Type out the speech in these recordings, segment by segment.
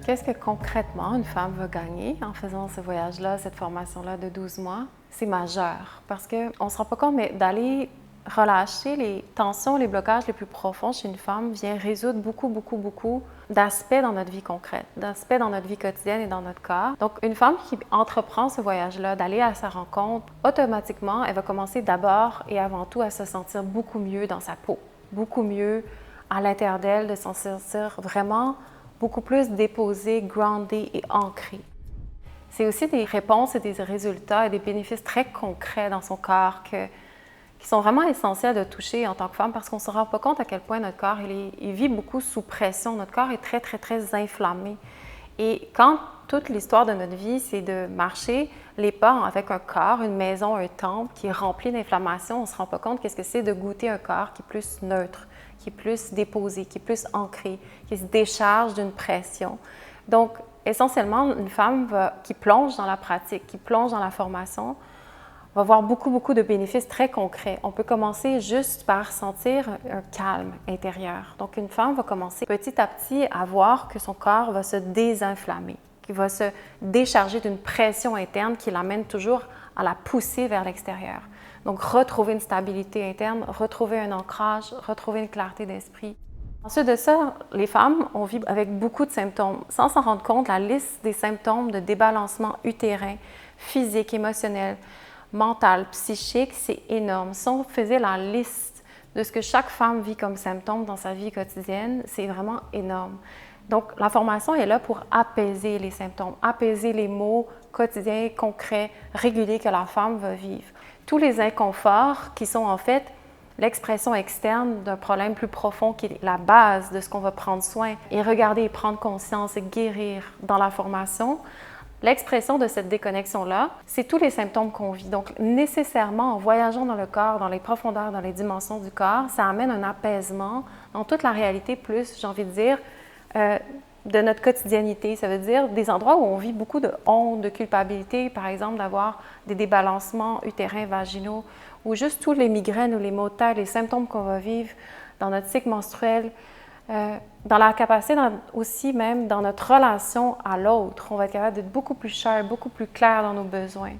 Qu'est-ce que concrètement une femme va gagner en faisant ce voyage-là, cette formation-là de 12 mois? C'est majeur parce qu'on ne se rend pas compte, mais d'aller relâcher les tensions, les blocages les plus profonds chez une femme vient résoudre beaucoup d'aspects dans notre vie concrète, d'aspects dans notre vie quotidienne et dans notre corps. Donc, une femme qui entreprend ce voyage-là, d'aller à sa rencontre, automatiquement, elle va commencer d'abord et avant tout à se sentir beaucoup mieux dans sa peau, beaucoup mieux à l'intérieur d'elle, de s'en sentir vraiment beaucoup plus déposée, groundée et ancrée. C'est aussi des réponses et des résultats et des bénéfices très concrets dans son corps qui sont vraiment essentiels de toucher en tant que femme parce qu'on ne se rend pas compte à quel point notre corps il vit beaucoup sous pression. Notre corps est très inflammé. Et quand toute l'histoire de notre vie, c'est de marcher les pas avec un corps, une maison, un temple qui est rempli d'inflammation, on ne se rend pas compte qu'est-ce que c'est de goûter un corps qui est plus neutre, qui est plus déposé, qui est plus ancré, qui se décharge d'une pression. Donc, essentiellement, une femme qui plonge dans la pratique, qui plonge dans la formation, va avoir beaucoup de bénéfices très concrets. On peut commencer juste par sentir un calme intérieur. Donc, une femme va commencer petit à petit à voir que son corps va se désinflammer, qu'il va se décharger d'une pression interne qui l'amène toujours à la pousser vers l'extérieur. Donc, retrouver une stabilité interne, retrouver un ancrage, retrouver une clarté d'esprit. Ensuite de ça, les femmes, on vit avec beaucoup de symptômes. Sans s'en rendre compte, la liste des symptômes de débalancement utérin, physique, émotionnel, mental, psychique, c'est énorme. Si on faisait la liste de ce que chaque femme vit comme symptômes dans sa vie quotidienne, c'est vraiment énorme. Donc, la formation est là pour apaiser les symptômes, apaiser les maux quotidiens, concrets, réguliers que la femme va vivre. Tous les inconforts qui sont en fait l'expression externe d'un problème plus profond qui est la base de ce qu'on va prendre soin et regarder et prendre conscience et guérir dans la formation. L'expression de cette déconnexion-là, c'est tous les symptômes qu'on vit. Donc, nécessairement, en voyageant dans le corps, dans les profondeurs, dans les dimensions du corps, ça amène un apaisement dans toute la réalité plus, j'ai envie de dire, de notre quotidiennité. Ça veut dire des endroits où on vit beaucoup de honte, de culpabilité, par exemple, d'avoir des débalancements utérins, vaginaux, ou juste tous les migraines ou les maux de tête, les symptômes qu'on va vivre dans notre cycle menstruel, dans la capacité aussi même dans notre relation à l'autre. On va être capable d'être beaucoup plus cher, beaucoup plus clair dans nos besoins.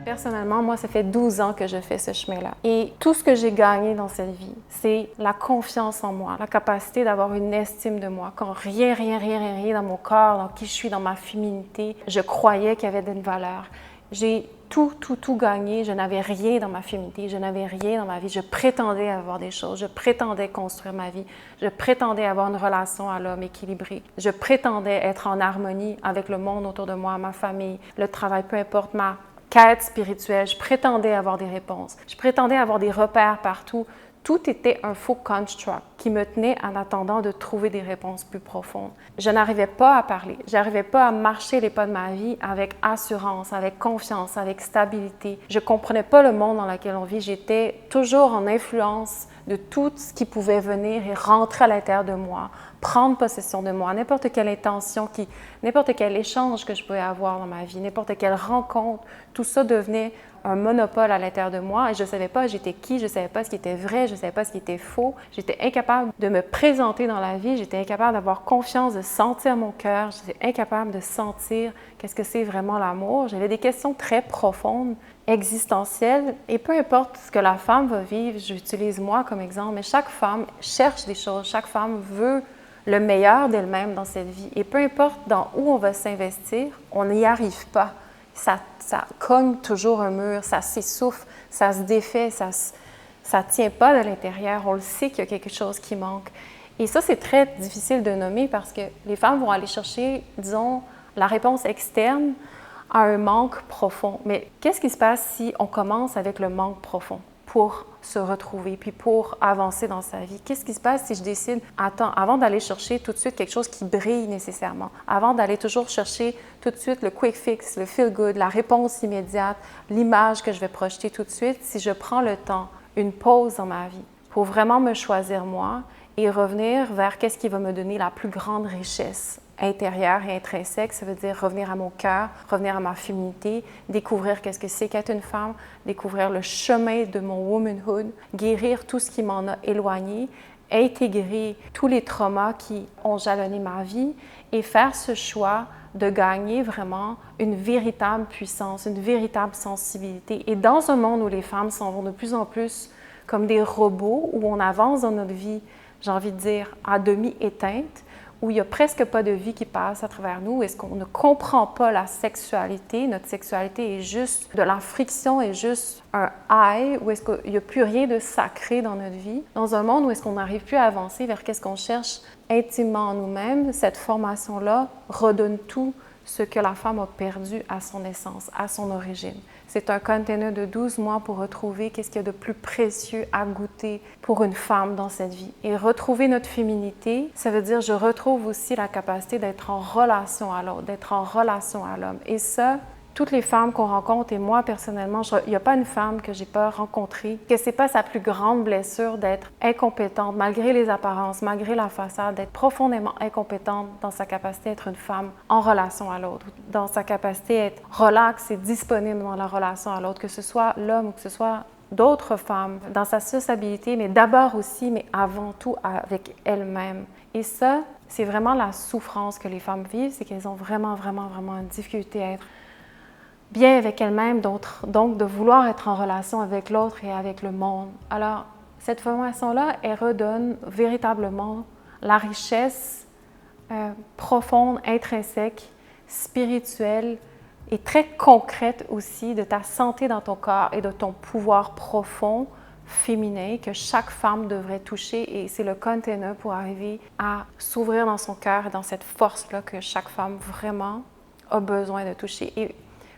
Personnellement, moi, ça fait 12 ans que je fais ce chemin-là. Et tout ce que j'ai gagné dans cette vie, c'est la confiance en moi, la capacité d'avoir une estime de moi. Quand rien dans mon corps, dans qui je suis, dans ma féminité, je croyais qu'il y avait une valeur. J'ai tout gagné. Je n'avais rien dans ma féminité, je n'avais rien dans ma vie. Je prétendais avoir des choses, je prétendais construire ma vie, je prétendais avoir une relation à l'homme équilibrée. Je prétendais être en harmonie avec le monde autour de moi, ma famille, le travail, peu importe ma quête spirituelle. Je prétendais avoir des réponses. Je prétendais avoir des repères partout. Tout était un faux construct qui me tenait en attendant de trouver des réponses plus profondes. Je n'arrivais pas à parler, je n'arrivais pas à marcher les pas de ma vie avec assurance, avec confiance, avec stabilité. Je ne comprenais pas le monde dans lequel on vit. J'étais toujours en influence de tout ce qui pouvait venir et rentrer à l'intérieur de moi, prendre possession de moi, n'importe quelle intention, n'importe quel échange que je pouvais avoir dans ma vie, n'importe quelle rencontre, tout ça devenait un monopole à l'intérieur de moi et je ne savais pas j'étais qui, je ne savais pas ce qui était vrai, je ne savais pas ce qui était faux. J'étais incapable de me présenter dans la vie, j'étais incapable d'avoir confiance, de sentir mon cœur, j'étais incapable de sentir qu'est-ce que c'est vraiment l'amour. J'avais des questions très profondes, existentielles et peu importe ce que la femme va vivre, j'utilise moi comme exemple, mais chaque femme cherche des choses, chaque femme veut le meilleur d'elle-même dans cette vie et peu importe dans où on va s'investir, on n'y arrive pas. Ça cogne toujours un mur, ça s'essouffle, ça se défait, ça ne tient pas de l'intérieur. On le sait qu'il y a quelque chose qui manque. Et ça, c'est très difficile de nommer parce que les femmes vont aller chercher, disons, la réponse externe à un manque profond. Mais qu'est-ce qui se passe si on commence avec le manque profond pour se retrouver, puis pour avancer dans sa vie? Qu'est-ce qui se passe si je décide, attends, avant d'aller chercher tout de suite quelque chose qui brille nécessairement, avant d'aller toujours chercher tout de suite le quick fix, le feel good, la réponse immédiate, l'image que je vais projeter tout de suite, si je prends le temps, une pause dans ma vie, pour vraiment me choisir moi et revenir vers qu'est-ce qui va me donner la plus grande richesse intérieure et intrinsèque, ça veut dire revenir à mon cœur, revenir à ma féminité, découvrir qu'est-ce que c'est qu'être une femme, découvrir le chemin de mon womanhood, guérir tout ce qui m'en a éloigné, intégrer tous les traumas qui ont jalonné ma vie et faire ce choix de gagner vraiment une véritable puissance, une véritable sensibilité. Et dans un monde où les femmes s'en vont de plus en plus comme des robots, où on avance dans notre vie, j'ai envie de dire, à demi éteinte, où il n'y a presque pas de vie qui passe à travers nous, est-ce qu'on ne comprend pas la sexualité, notre sexualité est juste de la friction, est juste un high, ou est-ce qu'il n'y a plus rien de sacré dans notre vie, dans un monde où est-ce qu'on n'arrive plus à avancer vers qu'est-ce qu'on cherche intimement en nous-mêmes, cette formation-là redonne tout ce que la femme a perdu à son essence, à son origine. C'est un container de 12 mois pour retrouver qu'est-ce qu'il y a de plus précieux à goûter pour une femme dans cette vie. Et retrouver notre féminité, ça veut dire je retrouve aussi la capacité d'être en relation à l'autre, d'être en relation à l'homme. Et ça, toutes les femmes qu'on rencontre, et moi personnellement, il n'y a pas une femme que j'ai pas rencontrée, que c'est pas sa plus grande blessure d'être incompétente, malgré les apparences, malgré la façade, d'être profondément incompétente dans sa capacité d'être une femme en relation à l'autre, dans sa capacité d'être relaxe et disponible dans la relation à l'autre, que ce soit l'homme ou que ce soit d'autres femmes, dans sa sociabilité, mais d'abord aussi, mais avant tout avec elle-même. Et ça, c'est vraiment la souffrance que les femmes vivent, c'est qu'elles ont vraiment une difficulté à être bien avec elles-mêmes, donc de vouloir être en relation avec l'autre et avec le monde. Alors, cette formation-là, elle redonne véritablement la richesse profonde, intrinsèque, spirituelle et très concrète aussi de ta santé dans ton corps et de ton pouvoir profond féminin que chaque femme devrait toucher et c'est le container pour arriver à s'ouvrir dans son cœur et dans cette force-là que chaque femme vraiment a besoin de toucher. Et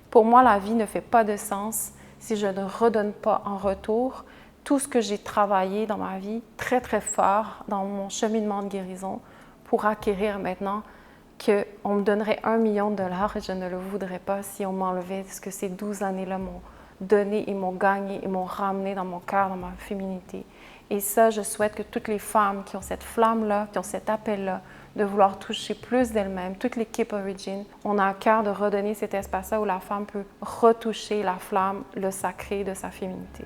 pour moi, la vie ne fait pas de sens si je ne redonne pas en retour tout ce que j'ai travaillé dans ma vie très fort dans mon cheminement de guérison pour acquérir maintenant qu'on me donnerait 1 million de dollars et je ne le voudrais pas si on m'enlevait ce que ces 12 années-là m'ont donné et m'ont gagné et m'ont ramené dans mon cœur, dans ma féminité. Et ça, je souhaite que toutes les femmes qui ont cette flamme-là, qui ont cet appel-là, de vouloir toucher plus d'elle-même, toute l'équipe Origin, on a à cœur de redonner cet espace-là où la femme peut retoucher la flamme, le sacré de sa féminité.